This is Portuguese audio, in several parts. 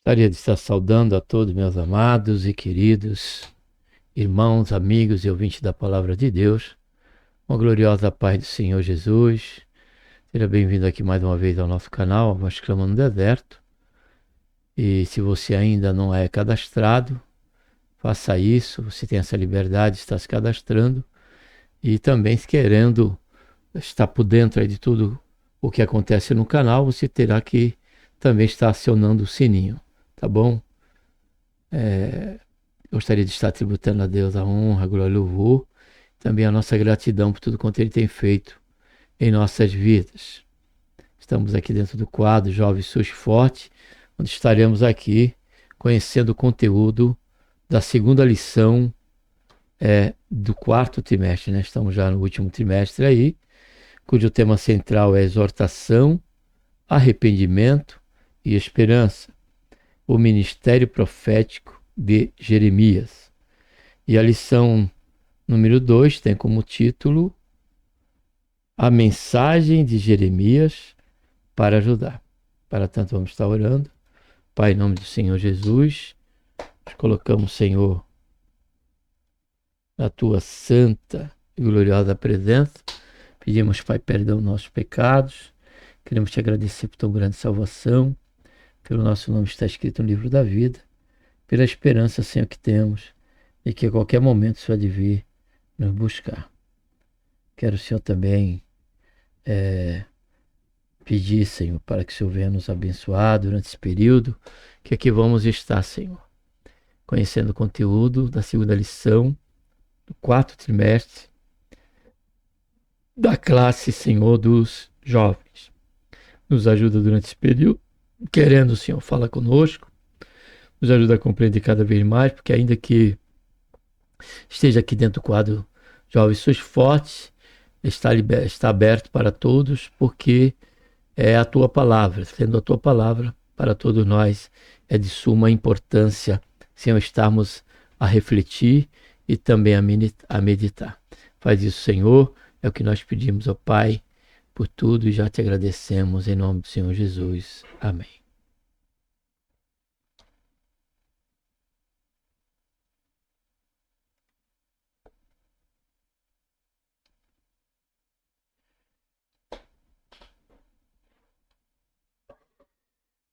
Gostaria de estar saudando a todos meus amados e queridos irmãos, amigos e ouvintes da Palavra de Deus. Uma gloriosa paz do Senhor Jesus. Seja bem-vindo aqui mais uma vez ao nosso canal, Voz Clama no Deserto. E se você ainda não é cadastrado, faça isso. Você tem essa liberdade de estar se cadastrando. E também, se querendo estar por dentro aí de tudo o que acontece no canal, você terá que também estar acionando o sininho, tá bom? Gostaria de estar tributando a Deus a honra, a glória e o louvor, também a nossa gratidão por tudo quanto Ele tem feito em nossas vidas. Estamos aqui dentro do quadro Jovem Sus Forte, onde estaremos aqui conhecendo o conteúdo da segunda lição do quarto trimestre, né? Estamos já no último trimestre aí, cujo tema central é exortação, arrependimento e esperança. O ministério profético de Jeremias. E a lição número 2 tem como título A Mensagem de Jeremias para Ajudar. Para tanto, vamos estar orando. Pai, em nome do Senhor Jesus, nós colocamos, Senhor, na tua santa e gloriosa presença. Pedimos, Pai, perdão dos nossos pecados. Queremos te agradecer por tão grande salvação, pelo nosso nome está escrito no livro da vida, pela esperança, Senhor, que temos, e que a qualquer momento o Senhor há de vir nos buscar. Quero, Senhor, também pedir, Senhor, para que o Senhor venha nos abençoar durante esse período, que aqui vamos estar, Senhor, conhecendo o conteúdo da segunda lição, do quarto trimestre, da classe, Senhor, dos jovens. Nos ajuda durante esse período, querendo, Senhor, fala conosco, nos ajuda a compreender cada vez mais, porque ainda esteja aqui dentro do quadro Jovens Sus Fortes, está aberto para todos, porque é a tua palavra, sendo a tua palavra para todos nós, é de suma importância, Senhor, estarmos a refletir e também a meditar. Faz isso, Senhor, é o que nós pedimos ao Pai, por tudo, e já te agradecemos em nome do Senhor Jesus. Amém.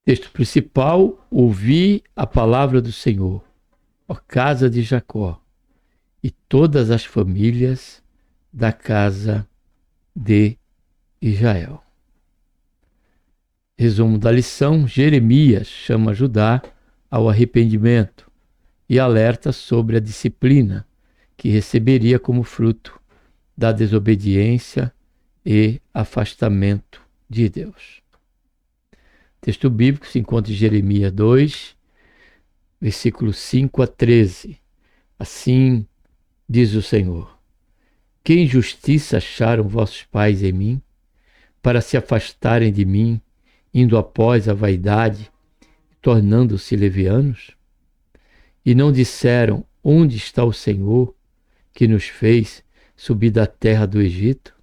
Texto principal: ouvi a palavra do Senhor, ó casa de Jacó, e todas as famílias da casa de Israel. Resumo da lição: Jeremias chama Judá ao arrependimento e alerta sobre a disciplina que receberia como fruto da desobediência e afastamento de Deus. Texto bíblico se encontra em Jeremias 2, versículos 5 a 13. Assim diz o Senhor: que injustiça acharam vossos pais em mim, para se afastarem de mim, indo após a vaidade, tornando-se levianos? E não disseram: onde está o Senhor, que nos fez subir da terra do Egito,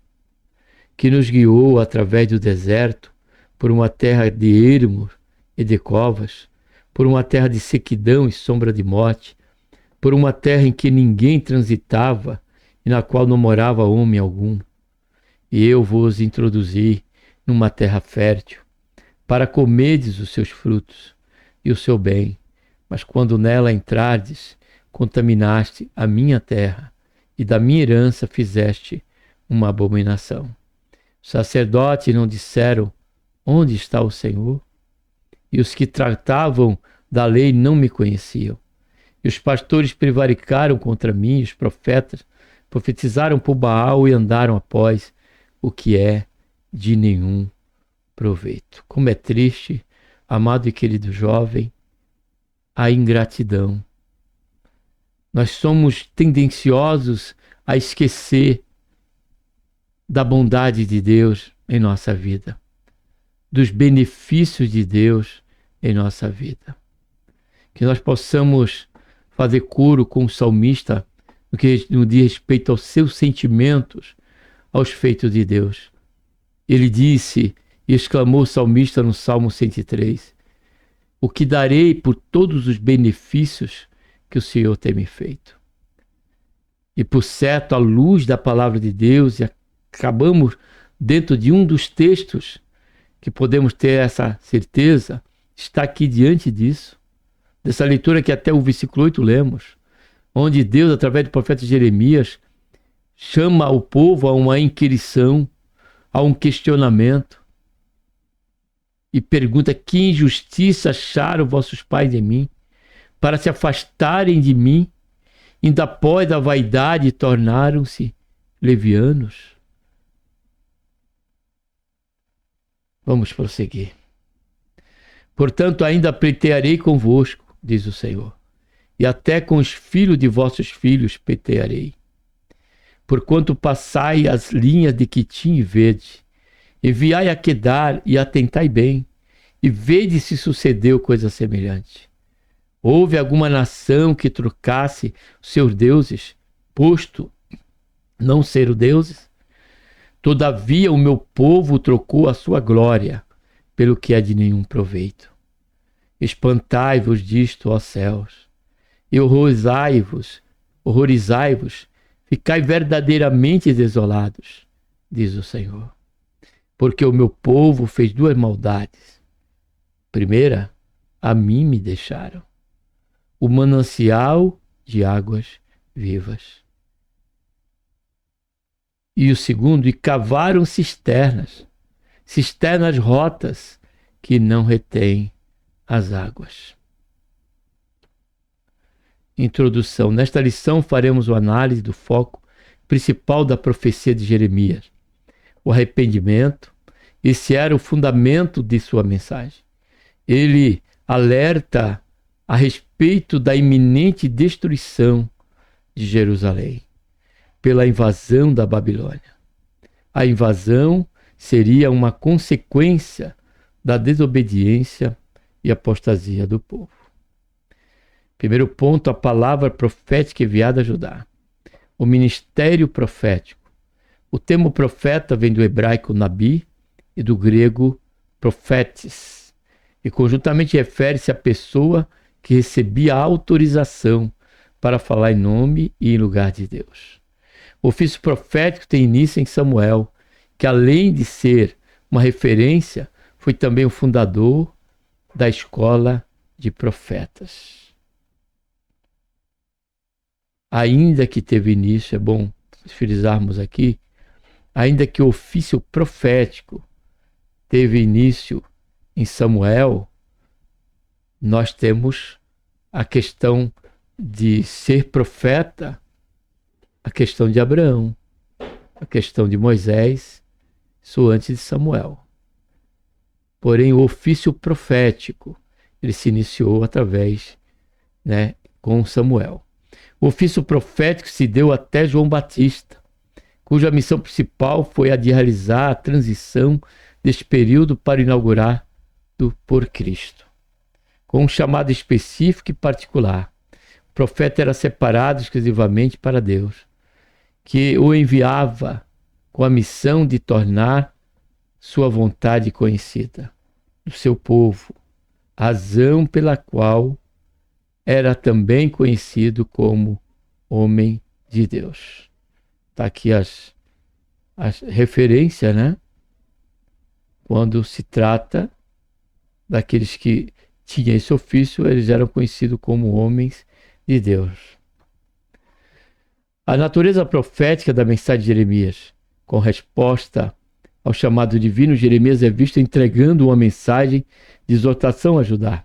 que nos guiou através do deserto, por uma terra de ermos e de covas, por uma terra de sequidão e sombra de morte, por uma terra em que ninguém transitava e na qual não morava homem algum. E eu vos introduzi numa terra fértil, para comerdes os seus frutos e o seu bem. Mas quando nela entrardes, contaminaste a minha terra, e da minha herança fizeste uma abominação. Os sacerdotes não disseram: onde está o Senhor? E os que tratavam da lei não me conheciam. E os pastores prevaricaram contra mim, e os profetas profetizaram por Baal e andaram após o que é de nenhum proveito. Como é triste, amado e querido jovem, a ingratidão. Nós somos tendenciosos a esquecer da bondade de Deus em nossa vida, dos benefícios de Deus em nossa vida. Que nós possamos fazer coro com o salmista no que diz respeito aos seus sentimentos, aos feitos de Deus. Ele disse e exclamou o salmista no Salmo 103: O que darei por todos os benefícios que o Senhor tem me feito? E por certo, à luz da palavra de Deus, e acabamos dentro de um dos textos que podemos ter essa certeza, está aqui diante disso, dessa leitura que até o versículo 8 lemos, onde Deus, através do profeta Jeremias, chama o povo a uma inquirição, a um questionamento, e pergunta: que injustiça acharam vossos pais em mim, para se afastarem de mim, ainda após a vaidade tornaram-se levianos? Vamos prosseguir. Portanto, ainda pleitearei convosco, diz o Senhor, e até com os filhos de vossos filhos pleitearei. Porquanto passai as linhas de Quitim e vede, enviai a Quedar e atentai bem, e vede se sucedeu coisa semelhante. Houve alguma nação que trocasse os seus deuses, posto não ser os deuses? Todavia o meu povo trocou a sua glória pelo que é de nenhum proveito. Espantai-vos disto, ó céus, e horrorizai-vos, ficai verdadeiramente desolados, diz o Senhor. Porque o meu povo fez duas maldades. Primeira, a mim me deixaram o manancial de águas vivas. E o segundo, e cavaram cisternas rotas que não retêm as águas. Introdução. Nesta lição faremos uma análise do foco principal da profecia de Jeremias. O arrependimento. Esse era o fundamento de sua mensagem. Ele alerta a respeito da iminente destruição de Jerusalém pela invasão da Babilônia. A invasão seria uma consequência da desobediência e apostasia do povo. Primeiro ponto, a palavra profética enviada a Judá. O ministério profético. O termo profeta vem do hebraico nabi e do grego profetes, e conjuntamente refere-se à pessoa que recebia a autorização para falar em nome e em lugar de Deus. O ofício profético tem início em Samuel, que além de ser uma referência, foi também o fundador da escola de profetas. Ainda que teve início, é bom frisarmos aqui, ainda que o ofício profético teve início em Samuel, nós temos a questão de ser profeta, a questão de Abraão, a questão de Moisés, isso antes de Samuel. Porém, o ofício profético, ele se iniciou através, com Samuel. O ofício profético se deu até João Batista, cuja missão principal foi a de realizar a transição deste período para inaugurar por Cristo, com um chamado específico e particular. O profeta era separado exclusivamente para Deus, que o enviava com a missão de tornar sua vontade conhecida do seu povo, razão pela qual era também conhecido como homem de Deus. Está aqui as referências, Quando se trata daqueles que tinham esse ofício, eles eram conhecidos como homens de Deus. A natureza profética da mensagem de Jeremias, com resposta ao chamado divino, Jeremias é visto entregando uma mensagem de exortação a Judá.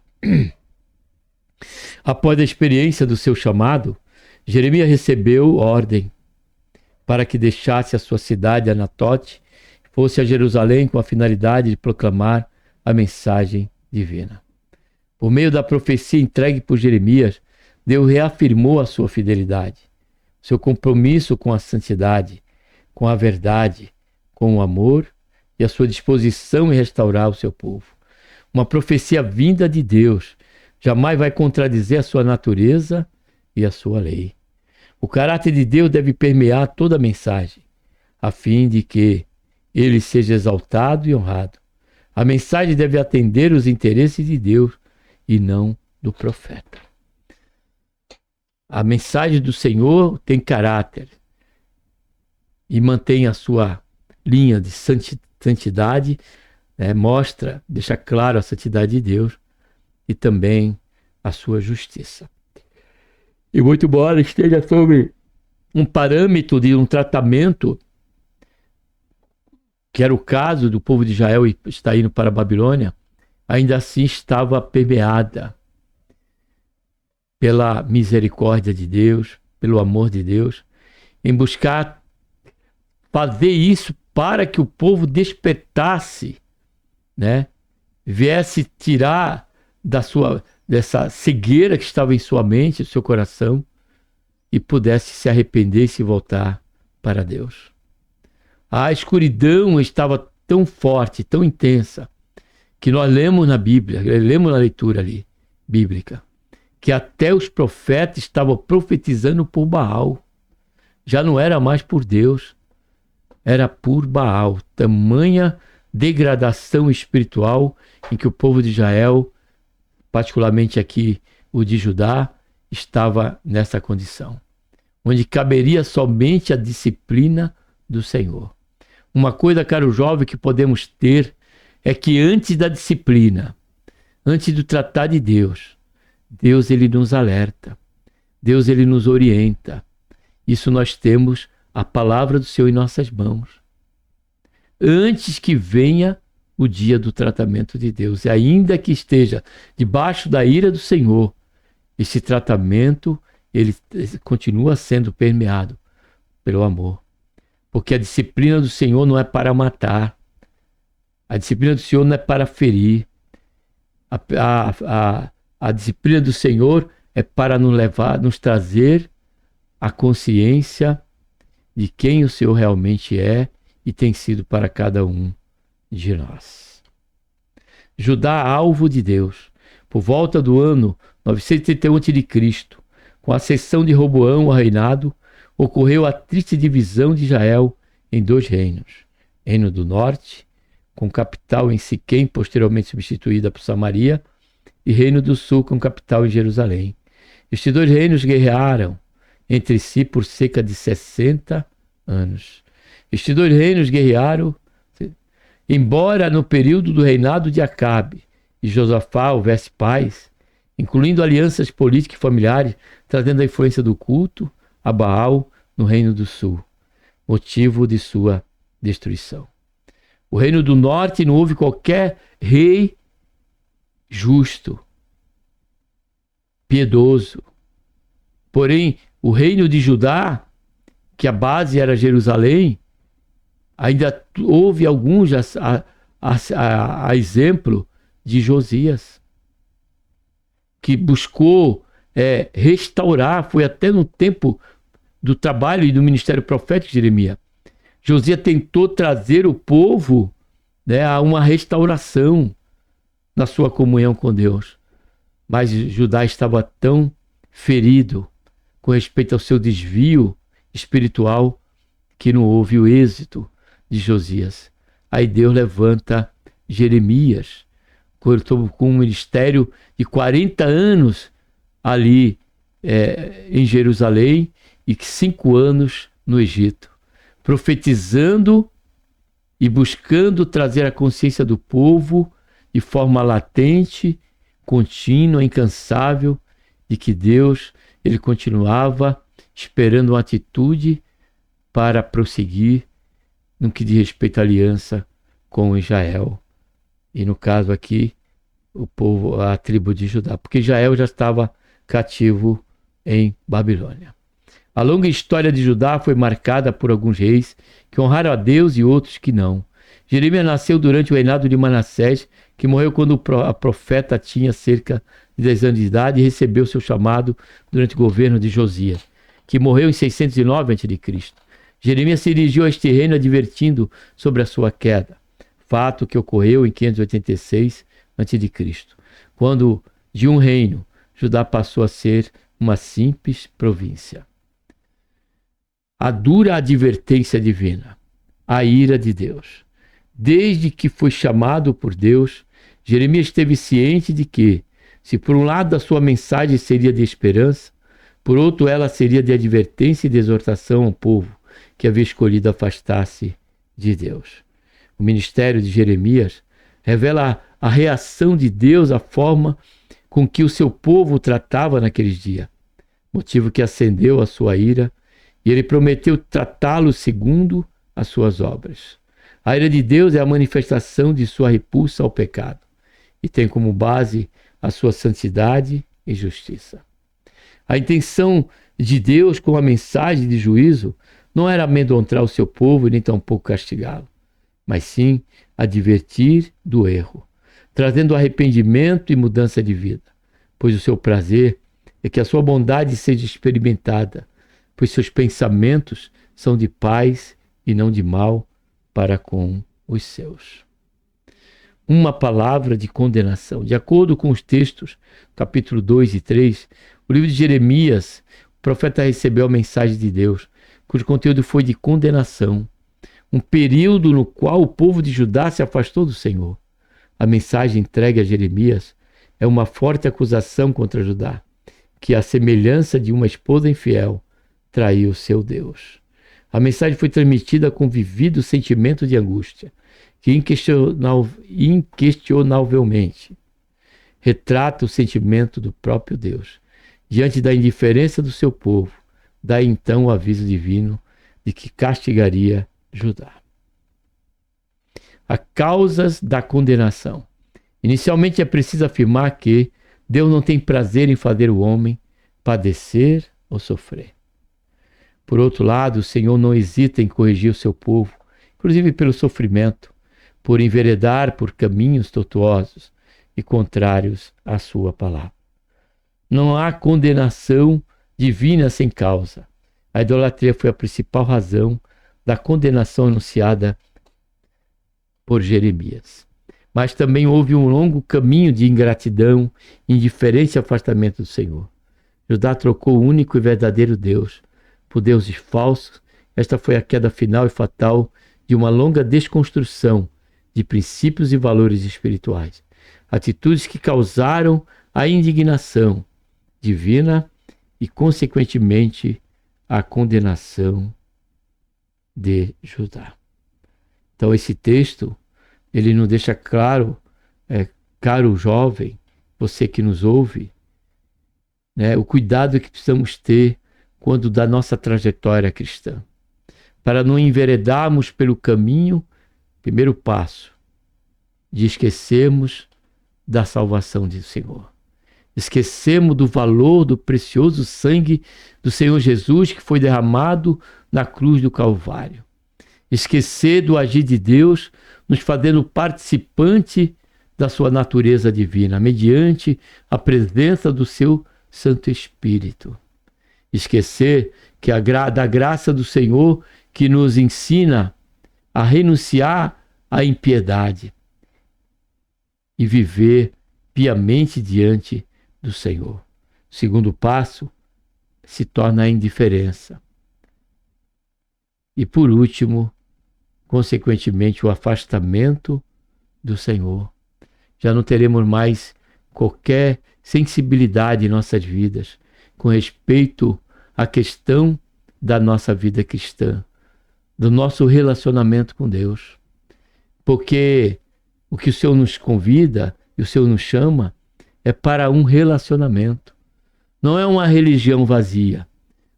Após a experiência do seu chamado, Jeremias recebeu ordem para que deixasse a sua cidade, Anatote, e fosse a Jerusalém com a finalidade de proclamar a mensagem divina. Por meio da profecia entregue por Jeremias, Deus reafirmou a sua fidelidade, seu compromisso com a santidade, com a verdade, com o amor e a sua disposição em restaurar o seu povo. Uma profecia vinda de Deus jamais vai contradizer a sua natureza e a sua lei. O caráter de Deus deve permear toda a mensagem, a fim de que ele seja exaltado e honrado. A mensagem deve atender os interesses de Deus e não do profeta. A mensagem do Senhor tem caráter e mantém a sua linha de santidade, mostra, deixa claro a santidade de Deus e também a sua justiça. E muito embora esteja sobre um parâmetro de um tratamento, que era o caso do povo de Israel e está indo para a Babilônia, ainda assim estava permeada pela misericórdia de Deus, pelo amor de Deus, em buscar fazer isso para que o povo despertasse, viesse tirar dessa cegueira que estava em sua mente, no seu coração, e pudesse se arrepender e se voltar para Deus. A escuridão estava tão forte, tão intensa, que nós lemos na Bíblia, lemos na leitura ali, bíblica, que até os profetas estavam profetizando por Baal. Já não era mais por Deus, era por Baal. Tamanha degradação espiritual em que o povo de Israel, particularmente aqui o de Judá, estava nessa condição, onde caberia somente a disciplina do Senhor. Uma coisa, caro jovem, que podemos ter é que antes da disciplina, antes do tratar de Deus, Deus ele nos alerta, Deus ele nos orienta. Isso nós temos a palavra do Senhor em nossas mãos. Antes que venha o dia do tratamento de Deus, e ainda que esteja debaixo da ira do Senhor, esse tratamento ele continua sendo permeado pelo amor. Porque a disciplina do Senhor não é para matar. A disciplina do Senhor não é para ferir. A disciplina do Senhor é para nos trazer a consciência de quem o Senhor realmente é e tem sido para cada um de nós. Judá, alvo de Deus, por volta do ano 931 a.C., com a ascensão de Roboão ao reinado, ocorreu a triste divisão de Israel em 2 reinos. Reino do Norte, com capital em Siquém, posteriormente substituída por Samaria, e Reino do Sul, com capital em Jerusalém. Estes 2 reinos guerrearam entre si por cerca de 60 anos. Estes 2 reinos guerrearam, embora no período do reinado de Acabe e Josafá houvesse paz, incluindo alianças políticas e familiares, trazendo a influência do culto a Baal no Reino do Sul, motivo de sua destruição. O Reino do Norte não houve qualquer rei justo, piedoso. Porém, o Reino de Judá, que a base era Jerusalém, ainda houve alguns a exemplo de Josias, que buscou restaurar, foi até no tempo do trabalho e do ministério profético de Jeremias. Josias tentou trazer o povo a uma restauração na sua comunhão com Deus. Mas Judá estava tão ferido com respeito ao seu desvio espiritual que não houve o êxito de Josias. Aí Deus levanta Jeremias, com um ministério de 40 anos ali em Jerusalém e 5 anos no Egito, profetizando e buscando trazer a consciência do povo de forma latente, contínua, incansável, de que Deus ele continuava esperando uma atitude para prosseguir no que diz respeito à aliança com Israel. E no caso aqui, o povo, a tribo de Judá, porque Israel já estava cativo em Babilônia. A longa história de Judá foi marcada por alguns reis que honraram a Deus e outros que não. Jeremias nasceu durante o reinado de Manassés, que morreu quando a profeta tinha cerca de 10 anos de idade e recebeu seu chamado durante o governo de Josias, que morreu em 609 a.C. Jeremias se dirigiu a este reino advertindo sobre a sua queda, fato que ocorreu em 586 a.C., quando de um reino Judá passou a ser uma simples província. A dura advertência divina, a ira de Deus. Desde que foi chamado por Deus, Jeremias esteve ciente de que, Se por um lado a sua mensagem seria de esperança, por outro ela seria de advertência e de exortação ao povo que havia escolhido afastar-se de Deus. O ministério de Jeremias revela a reação de Deus à forma com que o seu povo o tratava naqueles dias, motivo que acendeu a sua ira, e ele prometeu tratá-lo segundo as suas obras. A ira de Deus é a manifestação de sua repulsa ao pecado e tem como base a sua santidade e justiça. A intenção de Deus com a mensagem de juízo não era amedrontar o seu povo e nem tampouco castigá-lo, mas sim advertir do erro, trazendo arrependimento e mudança de vida, pois o seu prazer é que a sua bondade seja experimentada, pois seus pensamentos são de paz e não de mal para com os seus. Uma palavra de condenação. De acordo com os textos, capítulo 2 e 3, o livro de Jeremias, o profeta recebeu a mensagem de Deus, cujo conteúdo foi de condenação, um período no qual o povo de Judá se afastou do Senhor. A mensagem entregue a Jeremias é uma forte acusação contra Judá, que, à semelhança de uma esposa infiel, traiu seu Deus. A mensagem foi transmitida com vivido sentimento de angústia, que inquestionavelmente retrata o sentimento do próprio Deus, diante da indiferença do seu povo. Daí então o aviso divino de que castigaria Judá. As causas da condenação. Inicialmente é preciso afirmar que Deus não tem prazer em fazer o homem padecer ou sofrer. Por outro lado, o Senhor não hesita em corrigir o seu povo, inclusive pelo sofrimento, por enveredar por caminhos tortuosos e contrários à sua palavra. Não há condenação divina sem causa. A idolatria foi a principal razão da condenação anunciada por Jeremias. Mas também houve um longo caminho de ingratidão, indiferença e afastamento do Senhor. Judá trocou o único e verdadeiro Deus por deuses falsos. Esta foi a queda final e fatal de uma longa desconstrução de princípios e valores espirituais. Atitudes que causaram a indignação divina e, consequentemente, a condenação de Judá. Então, esse texto, ele nos deixa claro, caro jovem, você que nos ouve, o cuidado que precisamos ter quando da nossa trajetória cristã, para não enveredarmos pelo caminho, primeiro passo, de esquecermos da salvação do Senhor. Esquecemos do valor do precioso sangue do Senhor Jesus que foi derramado na cruz do Calvário. Esquecer do agir de Deus, nos fazendo participante da sua natureza divina, mediante a presença do seu Santo Espírito. Esquecer que da graça do Senhor que nos ensina a renunciar à impiedade e viver piamente diante do Senhor. O segundo passo se torna a indiferença. E por último, consequentemente, o afastamento do Senhor. Já não teremos mais qualquer sensibilidade em nossas vidas com respeito à questão da nossa vida cristã, do nosso relacionamento com Deus. Porque o que o Senhor nos convida e o Senhor nos chama é para um relacionamento. Não é uma religião vazia.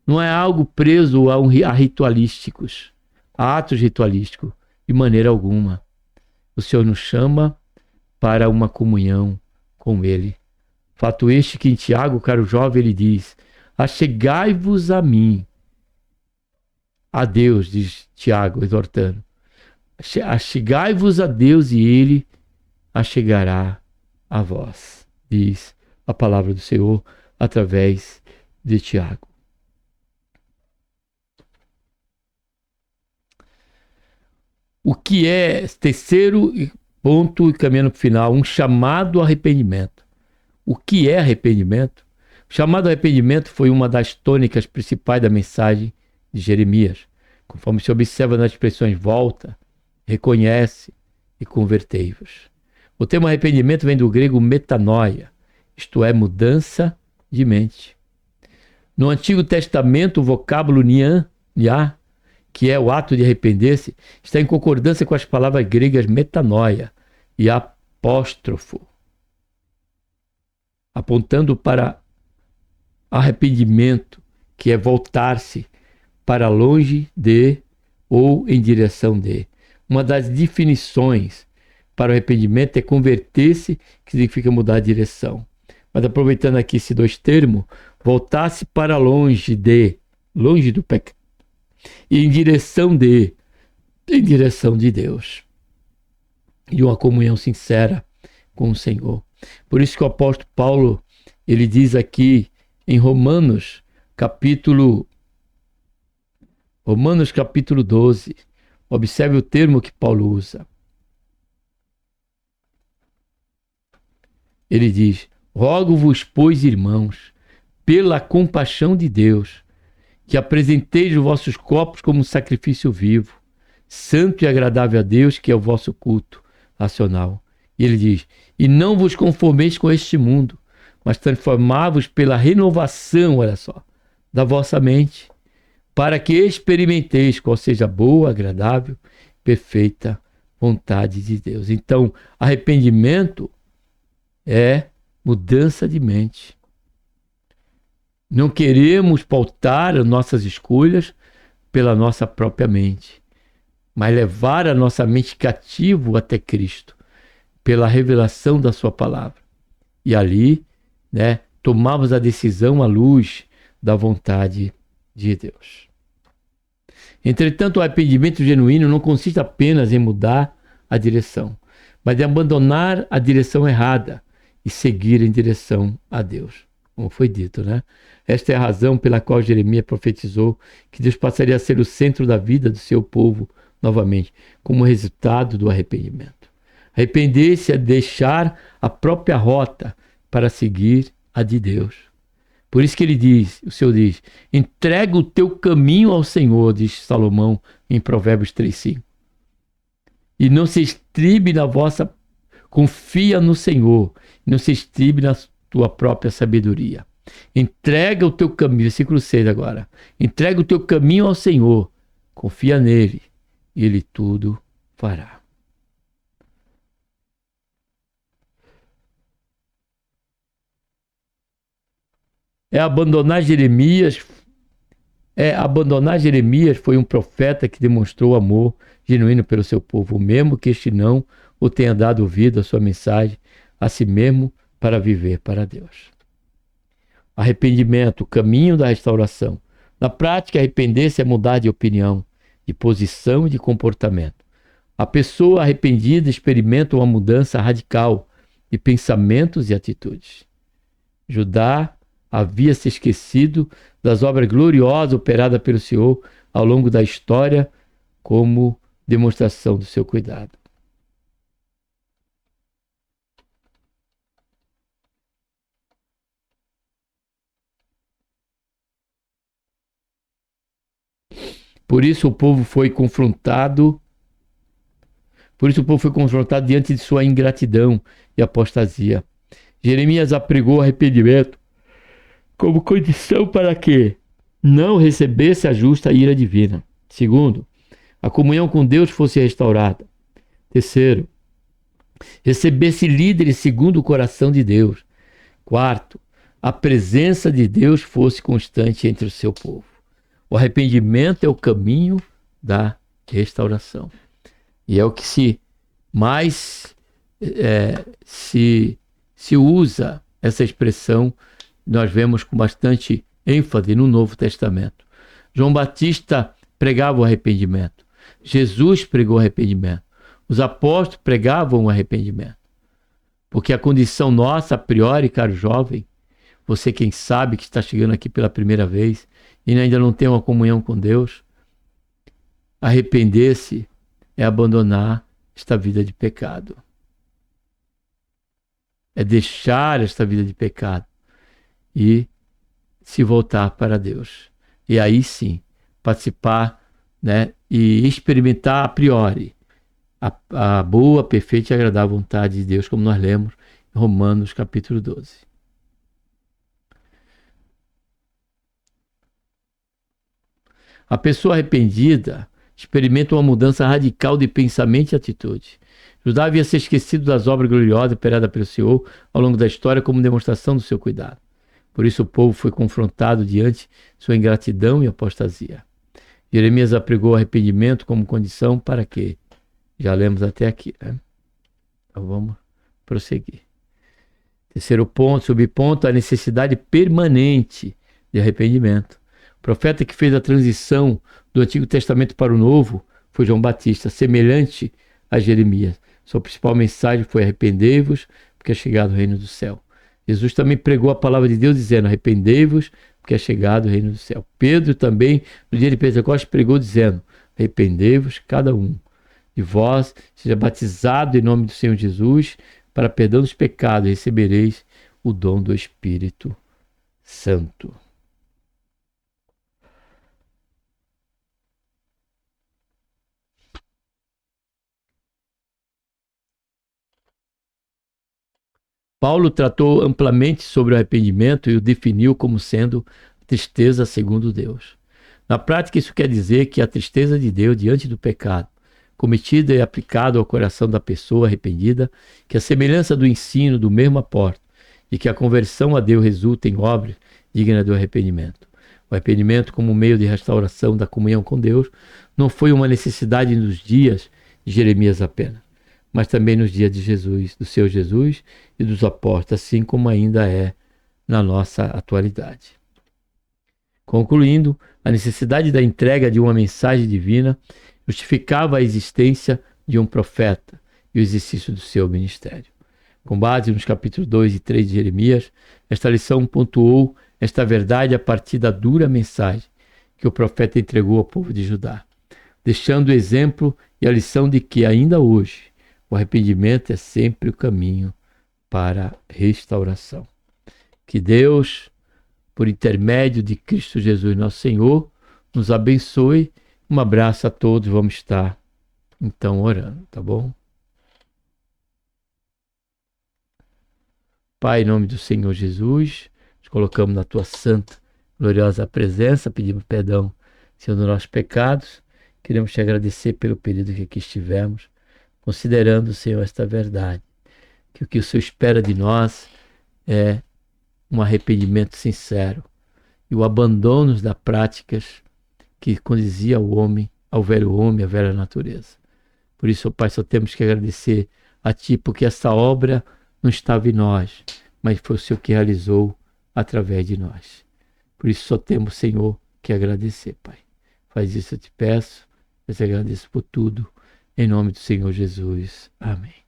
Não é algo preso a ritualísticos, a atos ritualísticos, de maneira alguma. O Senhor nos chama para uma comunhão com Ele. Fato este que em Tiago, caro jovem, ele diz: achegai-vos a mim. A Deus, diz Tiago, exortando. Achegai-vos a Deus e Ele achegará a vós, diz a palavra do Senhor através de Tiago. O que é, terceiro ponto e caminhando para o final, um chamado ao arrependimento. O que é arrependimento? O chamado ao arrependimento foi uma das tônicas principais da mensagem de Jeremias. Conforme se observa nas expressões volta, reconhece e convertei-vos. O termo arrependimento vem do grego metanoia isto é, mudança de mente. No Antigo Testamento, o vocábulo nian, que é o ato de arrepender-se, está em concordância com as palavras gregas metanoia e apóstrofo, apontando para arrependimento, que é voltar-se para longe de ou em direção de. Uma das definições para o arrependimento é converter-se, que significa mudar de direção. Mas aproveitando aqui esses dois termos, voltar-se para longe do pecado, e em direção de Deus. E uma comunhão sincera com o Senhor. Por isso que o apóstolo Paulo, ele diz aqui em Romanos capítulo 12, observe o termo que Paulo usa. Ele diz: rogo-vos, pois, irmãos, pela compaixão de Deus, que apresenteis os vossos corpos como um sacrifício vivo, santo e agradável a Deus, que é o vosso culto racional. E ele diz: e não vos conformeis com este mundo, mas transformai-vos pela renovação, olha só, da vossa mente, para que experimenteis qual seja a boa, agradável, perfeita vontade de Deus. Então, arrependimento é mudança de mente. Não queremos pautar as nossas escolhas pela nossa própria mente, mas levar a nossa mente cativo até Cristo, pela revelação da sua palavra. E ali, tomamos a decisão à luz da vontade de Deus. Entretanto, o arrependimento genuíno não consiste apenas em mudar a direção, mas em abandonar a direção errada e seguir em direção a Deus. Como foi dito, Esta é a razão pela qual Jeremias profetizou que Deus passaria a ser o centro da vida do seu povo novamente, como resultado do arrependimento. Arrepender-se é deixar a própria rota para seguir a de Deus. Por isso que o Senhor diz: entrega o teu caminho ao Senhor, diz Salomão em Provérbios 3:5. E não se estribe na vossa... Confia no Senhor, não se estribe na tua própria sabedoria. Entrega o teu caminho, versículo 6 agora. Entrega o teu caminho ao Senhor, confia nele, e ele tudo fará. Abandonar Jeremias foi um profeta que demonstrou amor genuíno pelo seu povo, mesmo que este não o tenha dado ouvido a sua mensagem a si mesmo para viver para Deus. Arrependimento, o caminho da restauração. Na prática, arrepender-se é mudar de opinião, de posição e de comportamento. A pessoa arrependida experimenta uma mudança radical de pensamentos e atitudes. Judá havia se esquecido das obras gloriosas operadas pelo Senhor ao longo da história como demonstração do seu cuidado. Por isso o povo foi confrontado diante de sua ingratidão e apostasia. Jeremias apregou arrependimento como condição para que não recebesse a justa ira divina. Segundo, a comunhão com Deus fosse restaurada. Terceiro, recebesse líderes segundo o coração de Deus. Quarto, a presença de Deus fosse constante entre o seu povo. O arrependimento é o caminho da restauração. E é o que se usa essa expressão, nós vemos com bastante ênfase no Novo Testamento. João Batista pregava o arrependimento. Jesus pregou o arrependimento. Os apóstolos pregavam o arrependimento. Porque a condição nossa, a priori, caro jovem, você quem sabe que está chegando aqui pela primeira vez e ainda não tem uma comunhão com Deus, arrepender-se é abandonar esta vida de pecado. É deixar esta vida de pecado e se voltar para Deus. E aí sim, participar, e experimentar a priori a boa, perfeita e agradável vontade de Deus, como nós lemos em Romanos capítulo 12. A pessoa arrependida experimenta uma mudança radical de pensamento e atitude. Judá havia se esquecido das obras gloriosas operadas pelo Senhor ao longo da história como demonstração do seu cuidado. Por isso o povo foi confrontado diante de sua ingratidão e apostasia. Jeremias apregou o arrependimento como condição para quê? Já lemos até aqui, né? Então vamos prosseguir. Terceiro ponto, subponto, a necessidade permanente de arrependimento. O profeta que fez a transição do Antigo Testamento para o Novo foi João Batista, semelhante a Jeremias. Sua principal mensagem foi: arrependei-vos, porque é chegado o reino do céu. Jesus também pregou a palavra de Deus dizendo: arrependei-vos, porque é chegado o reino do céu. Pedro também, no dia de Pentecostes, pregou dizendo: arrependei-vos, cada um de vós seja batizado em nome do Senhor Jesus, para perdão dos pecados, recebereis o dom do Espírito Santo. Paulo tratou amplamente sobre o arrependimento e o definiu como sendo tristeza segundo Deus. Na prática, isso quer dizer que a tristeza de Deus diante do pecado cometido e aplicado ao coração da pessoa arrependida, que a semelhança do ensino do mesmo aporte, de que a conversão a Deus resulta em obras dignas do arrependimento. O arrependimento como meio de restauração da comunhão com Deus não foi uma necessidade nos dias de Jeremias apenas, mas também nos dias de Jesus, do seu Jesus e dos apóstolos, assim como ainda é na nossa atualidade. Concluindo, a necessidade da entrega de uma mensagem divina justificava a existência de um profeta e o exercício do seu ministério. Com base nos capítulos 2 e 3 de Jeremias, esta lição pontuou esta verdade a partir da dura mensagem que o profeta entregou ao povo de Judá, deixando o exemplo e a lição de que ainda hoje o arrependimento é sempre o caminho para a restauração. Que Deus, por intermédio de Cristo Jesus, nosso Senhor, nos abençoe. Um abraço a todos, vamos estar então orando, tá bom? Pai, em nome do Senhor Jesus, nos colocamos na tua santa, gloriosa presença, pedimos perdão, Senhor, dos nossos pecados. Queremos te agradecer pelo período que aqui estivemos, considerando, Senhor, esta verdade, que o que o Senhor espera de nós é um arrependimento sincero e o abandono das práticas que conduzia ao homem, ao velho homem, à velha natureza. Por isso, Pai, só temos que agradecer a Ti, porque essa obra não estava em nós, mas foi o Senhor que realizou através de nós. Por isso, só temos, Senhor, que agradecer, Pai. Faz isso, eu te peço, eu te agradeço por tudo, em nome do Senhor Jesus. Amém.